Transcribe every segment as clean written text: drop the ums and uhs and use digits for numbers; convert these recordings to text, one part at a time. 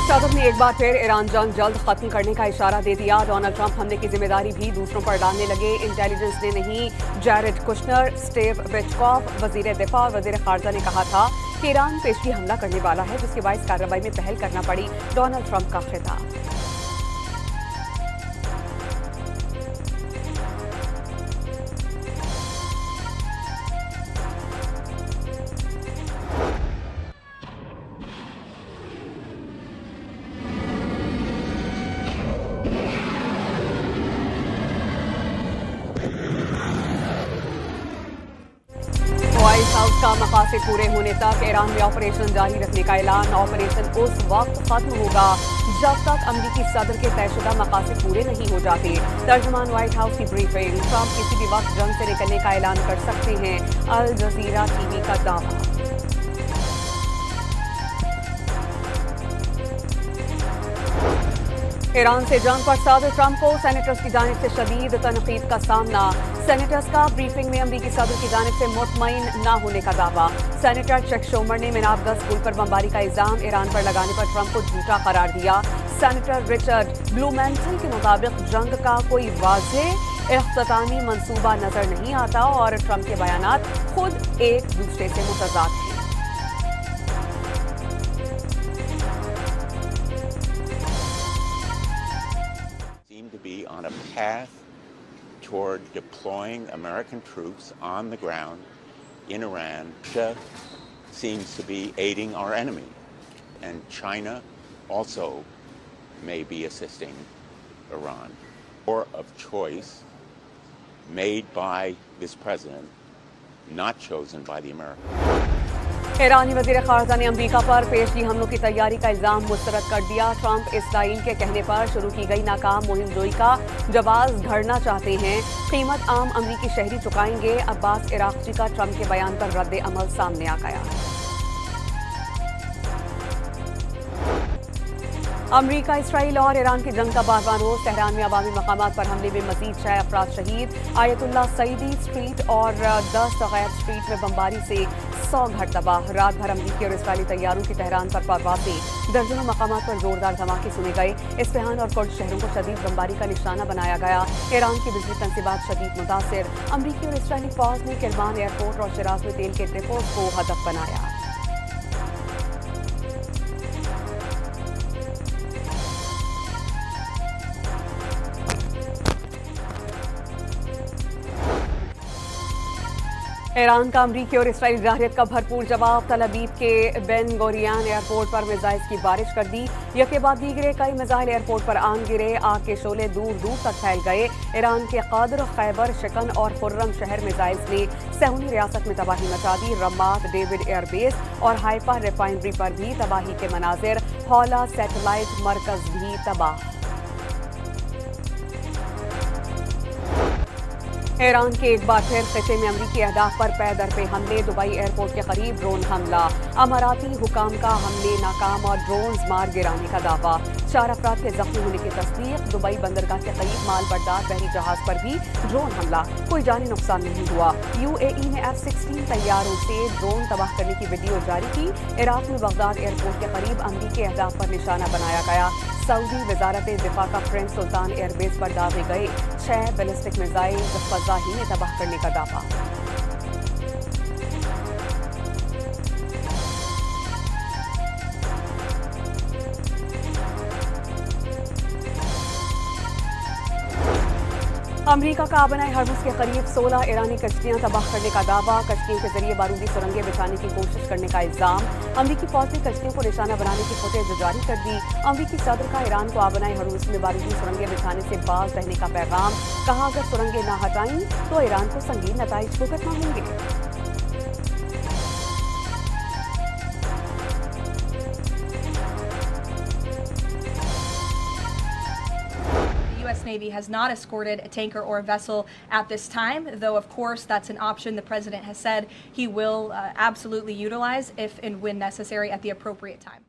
सदर ने एक बार फिर ईरान जंग जल्द खत्म करने का इशारा दे दिया। डोनाल्ड ट्रंप हमले की जिम्मेदारी भी दूसरों पर डालने लगे। इंटेलिजेंस ने नहीं, जैरेड कुशनर, स्टीव विटकॉफ, वजीर दिफा और वजीर खारजा ने कहा था कि ईरान पेशगी हमला करने वाला है, जिसके बायस कार्रवाई में पहल करना पड़ी। डोनाल्ड ट्रंप का खिताब। व्हाइट हाउस का मकासद पूरे होने तक ईरान में ऑपरेशन जारी रखने का ऐलान। ऑपरेशन उस वक्त खत्म होगा जब तक अमरीकी सदर के तयशुदा मकासद पूरे नहीं हो जाते। तर्जुमान व्हाइट हाउस की ब्रीफिंग। ट्रंप किसी भी वक्त जंग से निकलने का ऐलान कर सकते हैं, अल जजीरा टीवी का दावा। ईरान से जंग पर सदर ट्रंप को सेनेटर्स की जानिब से शदीद तनकीद का सामना। सेनेटर्स का ब्रीफिंग में अमरीकी सदर की जानिब से मुतमईन न होने का दावा। सेनेटर चक शूमर ने मिनाबगंज स्कूल पर बमबारी का इल्जाम ईरान पर लगाने पर ट्रंप को झूठा करार दिया। सेनेटर रिचर्ड ब्लूमेंटल के मुताबिक जंग का कोई वाज़ेह इख्तितामी मंसूबा नजर नहीं आता और ट्रंप के बयानात खुद एक दूसरे से मुतज़ाद हैं। Be on a path toward deploying American troops on the ground in Iran. Russia seems to be aiding our enemy, and China also may be assisting Iran. War of choice made by this president, not chosen by the Americans. ईरानी वजीर खारजा ने अमरीका पर पेशगी हमलों की तैयारी का इल्जाम मुस्तरद कर दिया। ट्रंप इसराइल के कहने पर शुरू की गई नाकाम मुहिम जोई का जवाब घड़ना चाहते हैं। कीमत आम अमरीकी शहरी चुकाएंगे। अब्बास इराक़ची का ट्रंप के बयान पर रद्द अमल सामने आ गया। अमरीका, इसराइल और ईरान की जंग का 12वां रोज। तेहरान में अवामी मकामात पर हमले में मजीद 6 अफराद शहीद। आयतुल्ला सईदी स्ट्रीट और दस्त गैब स्ट्रीट में बमबारी से 100 घर तबाह। रात भर अमरीकी और इसराइली तैयारों की तेहरान पर परवाज़ें। दर्जनों मकामात पर जोरदार धमाके सुने गए। इस्फहान और कुर्द शहरों को शदीद बमबारी का निशाना बनाया गया। ईरान की बिजली तनसीबात शदीद मुतासिर। अमरीकी और इसराइली फौज ने किरमान एयरपोर्ट और शिराज में तेल के डिपोज को हदफ बनाया। ईरान का अमरीकी और इसराइली जारहियत का भरपूर जवाब। तल अबीब के बेन गोरियान एयरपोर्ट पर मिसाइल की बारिश कर दी। यके बाद दीगरे कई मिसाइल एयरपोर्ट पर आन गिरे। आग के शोले दूर दूर तक फैल गए। ईरान के क़द्र, खैबर, शिकन और खुर्रम शहर मिसाइल ने सहूनी रियासत में तबाही मचा दी। रमात, डेविड एयरबेस और हाइफा रिफाइनरी पर भी तबाही के मनाजिर। हौला सैटेलाइट मरकज भी तबाह। ईरान के एक बार फिर खिते में अमरीकी अहदाफ पर पै दर पे हमले। दुबई एयरपोर्ट के करीब ड्रोन हमला। अमाराती हुकाम का हमले नाकाम और ड्रोन्स मार गिराने का दावा। 4 अफराद के जख्मी होने की तस्दीक। दुबई बंदरगाह के करीब माल बर्दार बहरी जहाज पर भी ड्रोन हमला। कोई जानी नुकसान नहीं हुआ। UAE ने F-16 तैयारों से ड्रोन तबाह करने की वीडियो जारी की। इराक में बगदाद एयरपोर्ट के करीब अमरीकी अहदाफ पर निशाना बनाया गया। सऊदी वजारत दिफा का प्रिंस सुल्तान एयरबेस पर दागे गए 6 बैलिस्टिक मिसाइल फजा ही में तबाह करने का दावा। अमरीका का आबनाए हर्मुज के करीब 16 ईरानी कश्तियां तबाह करने का दावा। कश्तियों के जरिए बारूदी सुरंगें बिछाने की कोशिश करने का इल्जाम। अमरीकी फौज ने कश्तियों को निशाना बनाने की फुटेज जारी कर दी। अमरीकी सदर का ईरान को आबनाए हर्मुज में बारूदी सुरंगें बिछाने से बाज रहने का पैगाम। कहा, अगर सुरंगें न हटाई तो ईरान को संगीन नताइज भुगतना होंगे। U.S. Navy has not escorted a tanker or a vessel at this time, though of course that's an option the president has said he will absolutely utilize if and when necessary at the appropriate time.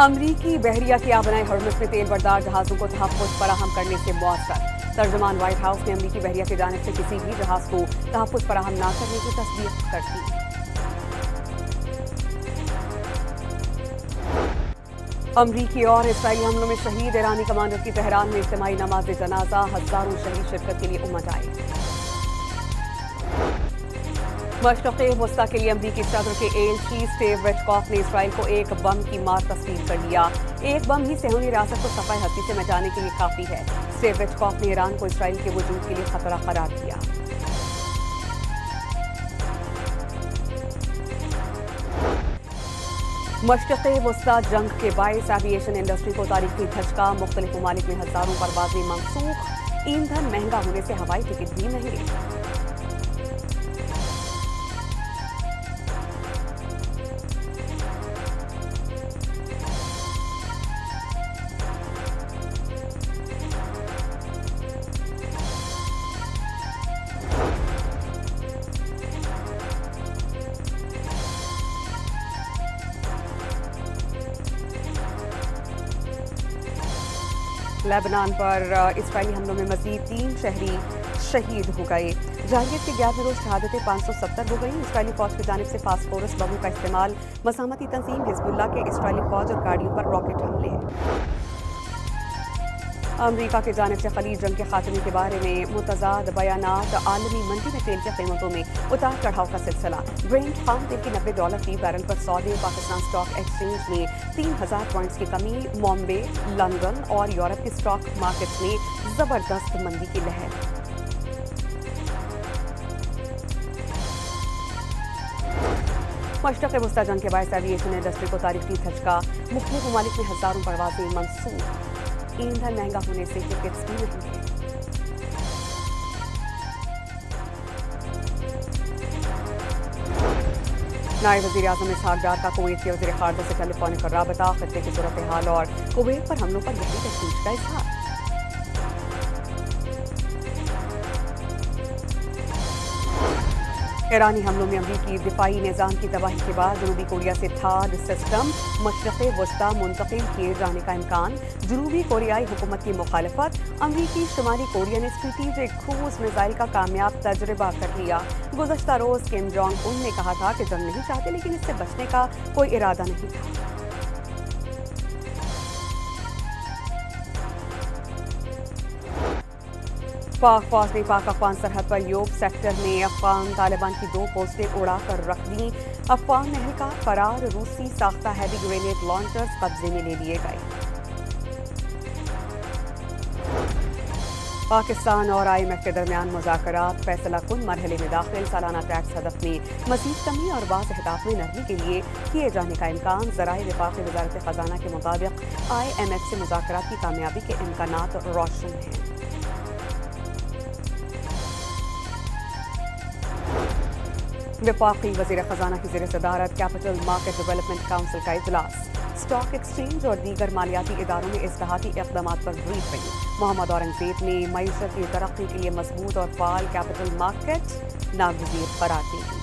अमरीकी बहरिया की आबनाए हर्मुज में तेल बरदार जहाजों को तहफ़्फ़ुज़ फराहम करने से मुआस्सर। तर्जुमान व्हाइट हाउस ने अमरीकी बहरिया की जानिब से किसी भी जहाज को तहफ़्फ़ुज़ फराहम न करने की तस्दीक कर दी। अमरीकी और इसराइली हमलों में शहीद ईरानी कमांडर की तेहरान में इज्तिमाई नमाज जनाजा, हजारों शहीद शिरकत के लिए उमड़ आए। मशरक़े वस्ता के लिए अमरीकी सदर के एलची स्टीव विटकॉफ ने इसराइल को एक बम की मार तस्लीम कर लिया। एक बम ही सेहूनी रियासत को सफ़ाई हस्ती से मिटाने के लिए काफ़ी है। स्टीव विटकॉफ ने ईरान को इसराइल के वजूद के लिए खतरा करार दिया। मशरक़े वस्ता जंग के बायस एविएशन इंडस्ट्री को तारीखी झटका, मुख्तलिफ ममालिक में हजारों परवाजें मनसूख, ईंधन महंगा होने से हवाई टिकट भी महंगे। लेबनान पर इसराइली हमलों में मजीद 3 शहरी शहीद हो गए। जारहियत के 11वें रोज शहादतें 570 हो गई। इसराइली फौज की जानिब से फास्फोरस बमों का इस्तेमाल, मसामती तंजीम हिजबुल्लाह के इसराइली फौज और गाड़ियों पर रॉकेट हमले। अमरीका की जानिब से खलीज जंग के खात्मे के बारे में मुतज़ाद बयानात, आलमी मंडी में तेल की कीमतों में उतार चढ़ाव का सिलसिला। ब्रेंट खाम तेल की $90 फी बैरल पर सऊदी पाकिस्तान स्टॉक एक्सचेंज में 3000 पॉइंट्स की कमी। बॉम्बे, लंदन और यूरोप के स्टॉक मार्केट्स में जबरदस्त मंदी की लहर। मशरक़े वस्ता जंग के बायस एविएशन इंडस्ट्री को तारीखी झटका, मुख्तलिफ ममालिक में हजारों परवाजें मनसूख, ईंधन महंगा होने से टिकट्स भी महंगे। नायब वज़ीर आज़म इसहाक़ डार का कुवैत के वज़ीर ख़ारजा से टेलीफोनिक राबता, खत्ते की सूरत हाल और कुवैत पर हमलों पर गहरी तशवीश का इज़हार। ईरानी हमलों में अमरीकी दिफाई निज़ाम की तबाही के बाद जनूबी कोरिया से थाद सिस्टम मशरक़े वस्ता मुंतकिल किए जाने का इम्कान। जनूबी कोरियाई हुकूमत की मुखालफत। अमरीकी शुमाली कोरिया ने स्ट्रेटेजिक क्रूज मिसाइल का कामयाब तजर्बा कर लिया। गुज़श्ता रोज़ किम जोंग उन ने कहा था कि जंग नहीं चाहते, लेकिन इससे बचने का कोई इरादा नहीं था। पाक फौज ने पाक अफगान सरहद पर योब सेक्टर में अफगान तालिबान की 2 पोस्टें उड़ाकर रख दी। अफगान एहलकार फरार, रूसी साख्ता हैवी ग्रेनेड लॉन्चर्स कब्जे में ले लिए गए। पाकिस्तान और IMF के दरमियान मुज़ाकरात फैसला कुन मरहले में दाखिल। सालाना टैक्स हदफ में मज़ीद कमी और बाज़ अहदाफ में नरमी के लिए किए जाने का इम्कान। ज़राए वफाक़ी वज़ारत ख़ज़ाना के मुताबिक IMF से मुज़ाकरात की कामयाबी के इम्कानात रोशन हैं। वफाकी वज़ीर ख़ज़ाना की ज़ेर सदारत कैपिटल मार्केट डेवलपमेंट काउंसिल का इजलास। स्टॉक एक्सचेंज और दीगर मालियाती इदारों में इस्लाहाती इक़दामात पर ब्रीफिंग। मोहम्मद औरंगज़ेब ने मईशत की तरक्की के लिए मजबूत और फ़ाल कैपिटल मार्केट नागुज़ीर करार दी।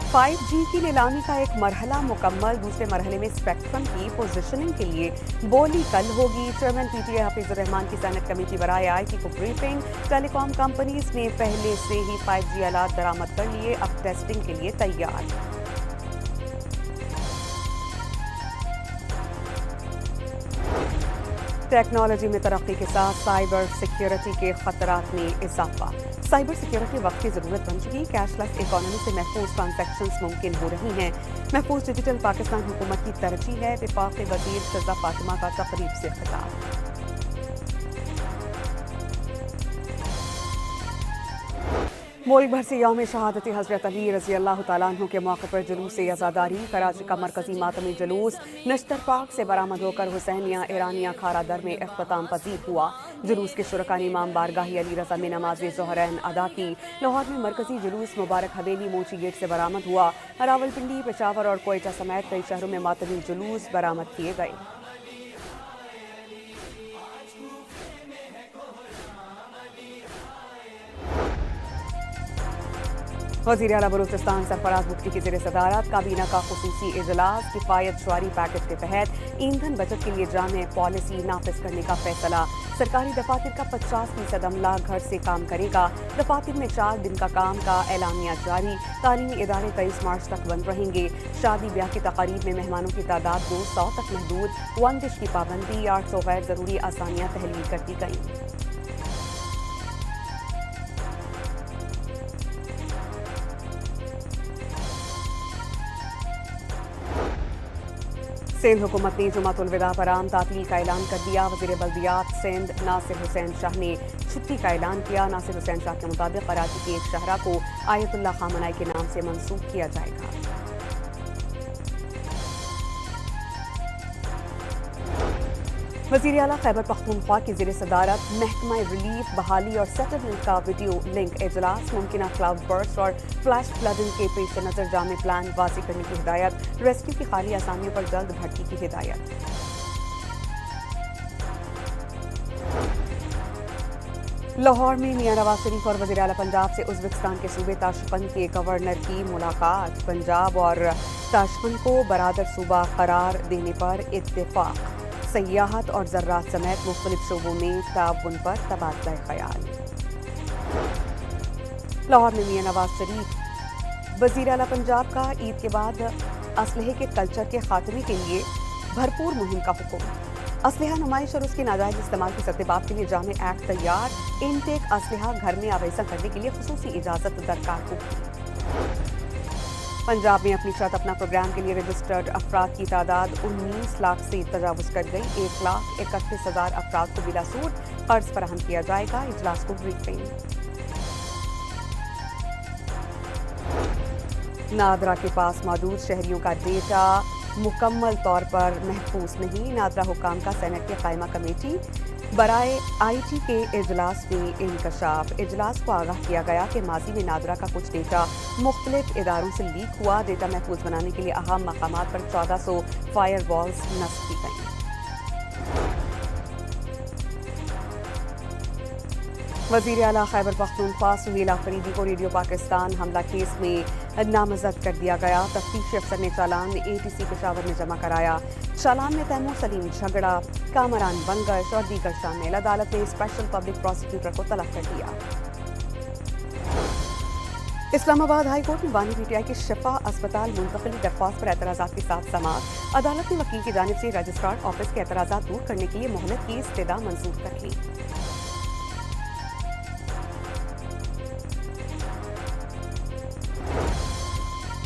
5G की नीलामी का एक मरहला मुकम्मल। दूसरे मरहले में स्पेक्ट्रम की पोजीशनिंग के लिए बोली कल होगी। चेयरमैन PTA हफीजुर रहमान की सेनेट कमेटी बराए IT को ब्रीफिंग। टेलीकॉम कंपनीज ने पहले से ही 5G आलात दरामद कर लिए, अब टेस्टिंग के लिए तैयार। टेक्नोलॉजी में तरक्की के साथ साइबर सिक्योरिटी के खतरात में इजाफा। साइबर सिक्योरिटी वक्त की ज़रूरत बन चुकी। कैशलेस इकोनॉमी से महफूज ट्रांजैक्शंस मुमकिन हो रही हैं। महफूज डिजिटल पाकिस्तान हुकूमत की तरजीह है। वफाक़ी वज़ीर शज़ा फातिमा का तक़रीब से खिताब। मुल्क भर से यौम शहादत हज़रत अली रज़ी अल्लाह तआला अन्हु के मौके पर जुलूस अज़ादारी। कराची का मरकज़ी मातमी जुलूस नश्तर पार्क से बरामद होकर हुसैनिया ईरानिया खारा दर में इख्तिताम पज़ीर हुआ। जुलूस के शुरका ने इमाम बारगाही अली रज़ा में नमाज ज़ोहरैन अदा की। लाहौर में मरकज़ी जुलूस मुबारक हवेली मोची गेट से बरामद हुआ। रावलपिंडी, पेशावर और कोयटा समेत कई शहरों में मातमी जुलूस बरामद किए गए। वज़ीर आला बलूचिस्तान सरफराज बुख्ती की ज़ेर सदारत काबीना का खुसूसी इजलास। किफ़ायत शुआरी पैकेज के तहत ईंधन बचत के लिए जामे पॉलिसी नाफिज करने का फैसला। सरकारी दफातर का 50% अमला घर से काम करेगा। दफातर में 4 दिन का काम का एलानिया जारी। तालीमी इदारे 23 मार्च तक बंद रहेंगे। शादी ब्याह की तकारीब में मेहमानों की तादाद 200 तक महदूद। वन डिश की पाबंदी। 800 गैर ज़रूरी आसानियाँ तहलील कर दी गईं। सिंध हुकूमत ने जुमातुल विदा पर आम तातील का ऐलान कर दिया। वज़ीर बल्दियात सिंध नासिर हुसैन शाह ने छुट्टी का ऐलान किया। नासिर हुसैन शाह के मुताबिक कराची की एक शहरा को आयतुल्लाह खामनाई के नाम से मंसूब किया जाएगा। वज़ीर आला खैबर पख्तूनख्वा की ज़ेर सदारत महकमा रिलीफ बहाली और सेटलमेंट का वीडियो लिंक इजलास। मुमकिन क्लाउड बर्स्ट और फ्लैश फ्लडिंग के पेश नज़र जामे प्लान वाज़ी करने की हिदायत। रेस्क्यू की खाली आसामियों पर जल्द भर्ती की हिदायत। लाहौर में मियां नवाज शरीफ और वज़ीर आला पंजाब से उज़्बेकिस्तान के सूबे ताशकंद के गवर्नर की मुलाकात। पंजाब और ताशकंद को बरादर सूबा करार देने पर इत्तेफाक। सयाहत और ज़र्रात समेत मुख्तलिफ शोबों में ताउन पर तबादला ख्याल। लाहौर में मियां नवाज शरीफ वज़ीर आला पंजाब का ईद के बाद असलहे के कल्चर के खात्मे के लिए भरपूर मुहिम का हुक्म। असलहा नुमाइश और उसके नाजायज इस्तेमाल की सत्तेबाब के लिए जामे एक्ट तैयार। इनटेक असलहा घर में आवेज़ा करने के लिए खुसूसी इजाज़त दरकार होगी। पंजाब में अपनी छत अपना प्रोग्राम के लिए रजिस्टर्ड अफराद की तादाद 19 लाख से तजावुज़ कर गई। 1,31,000 अफराद को बिला सूद कर्ज फराहम किया जाएगा। इजलास को ब्रीफिंग। नादरा के पास मौजूद शहरियों का डेटा मुकम्मल तौर पर महफूज नहीं। नादरा हुकाम का सेनेट की कायमा कमेटी बराए IT के इजलास में इंकशाफ। इजलास को आगाह किया गया कि माजी में नादरा का कुछ डेटा मुख्तलिफ इदारों से लीक हुआ। डेटा महफूज बनाने के लिए अहम मकामात पर 1400 फायर वॉल्स नस्ब की गई। वज़ीर आला खैबर पख्तूनख्वा सुहेल आफरीदी को रेडियो पाकिस्तान हमला केस में नामजद कर दिया गया। तफ्तीशी अफसर ने चालान ATC पेशावर में जमा कराया। चालान में तैमूर सलीम झगड़ा, कामरान बंगश और दीगर शामिल। अदालत ने स्पेशल पब्लिक प्रोसिक्यूटर को तलब कर दिया। इस्लामाबाद हाई कोर्ट में बानी PTI के शिफा अस्पताल मुंतकली दरख्वास्त पर एतराज़ात के साथ समाअत। अदालत ने वकील की जानिब से रजिस्ट्रार ऑफिस के एतराज़ात दूर करने के लिए मोहलत की इस्तदा मंजूर कर ली।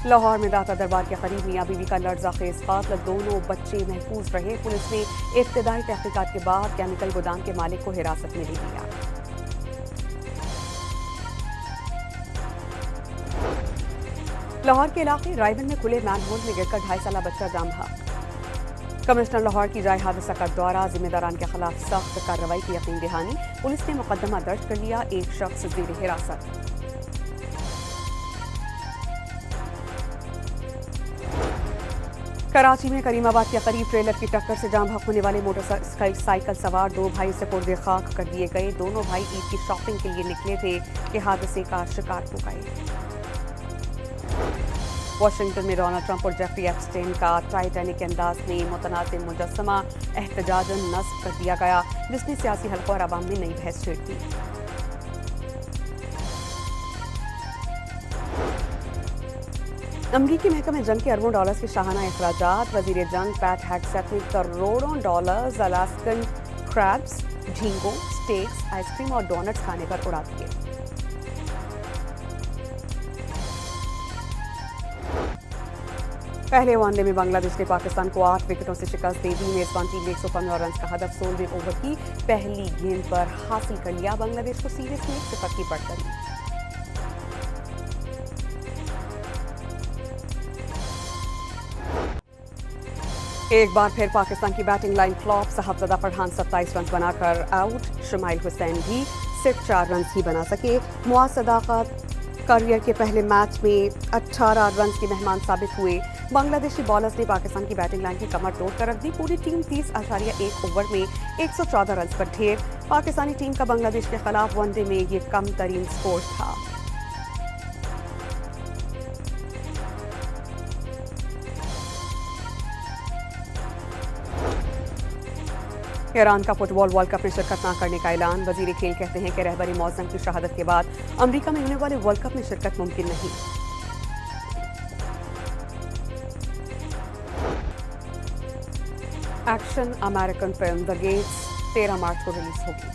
लाहौर में दाता दरबार के करीब मियां बीवी का लर्जा खेज कातल। दोनों बच्चे महफूज रहे। पुलिस ने इब्तिदाई तहकीकात के बाद केमिकल गोदाम के मालिक को हिरासत में ले लिया। लाहौर के इलाके रायबन में खुले मैनहोल में गिरकर 2.5 साला बच्चा जाम बहक। कमिश्नर लाहौर की जाए हादसा का दौरा। जिम्मेदारान के खिलाफ सख्त कार्रवाई की यकीन दहानी। पुलिस ने मुकदमा दर्ज कर लिया। एक शख्स ज़ेर हिरासत। कराची में करीमाबाद के करीब ट्रेलर की टक्कर से जाम बहक होने वाले मोटरसाइकिल सवार 2 भाई सुपुर्द खाक कर दिए गए। दोनों भाई ईद की शॉपिंग के लिए निकले थे कि हादसे का शिकार हो गए। वाशिंगटन में डोनाल्ड ट्रंप और जेफरी एप्स्टेन का टाइटैनिक अंदाज में मुतनाज़िम मुजस्समा एहतजाजन नस्ब कर दिया गया, जिसने सियासी हलकों और अवाम में नई बहस छेड़ दी। अमरीकी महकमे जंग के अरबों डॉलर्स के शाहाना अखराजात। वजीर जंग पैट हेग्सेट ने करोड़ों डॉलर्स अलास्कन क्रैब्स, झींगों, स्टेक्स, आइसक्रीम और डोनट्स खाने पर उड़ा दिए। पहले वनडे में बांग्लादेश ने पाकिस्तान को 8 विकेटों से शिकस्त दे दी। मेजबान टीम ने 115 रन का हदफ 16वें ओवर की पहली गेंद पर हासिल कर लिया। बांग्लादेश को सीरीज में 1-0 की बढ़त। एक बार फिर पाकिस्तान की batting line flop. Sahibzada Farhan 27 run बनाकर आउट। शमाइल हुसैन भी सिर्फ 4 रन ही बना सके। मुआज सदाकत करियर के पहले मैच में 18 रन के मेहमान साबित हुए। बांग्लादेशी बॉलर्स ने पाकिस्तान की बैटिंग लाइन की कमर तोड़ कर रख दी। पूरी टीम 30.1 ओवर में 114 रन पर ढेर। पाकिस्तानी टीम का बांग्लादेश के खिलाफ वनडे में ये कम तरीन स्कोर था। ایران کا فٹ بال ورلڈ کپ میں شرکت نہ کرنے کا اعلان. وزیر کھیل کہتے ہیں کہ رہبر معظم کی شہادت کے بعد امریکہ میں ہونے والے ورلڈ کپ میں شرکت ممکن نہیں. ایکشن امریکن فلم دی گیٹس 13 مارچ کو ریلیز ہوگی.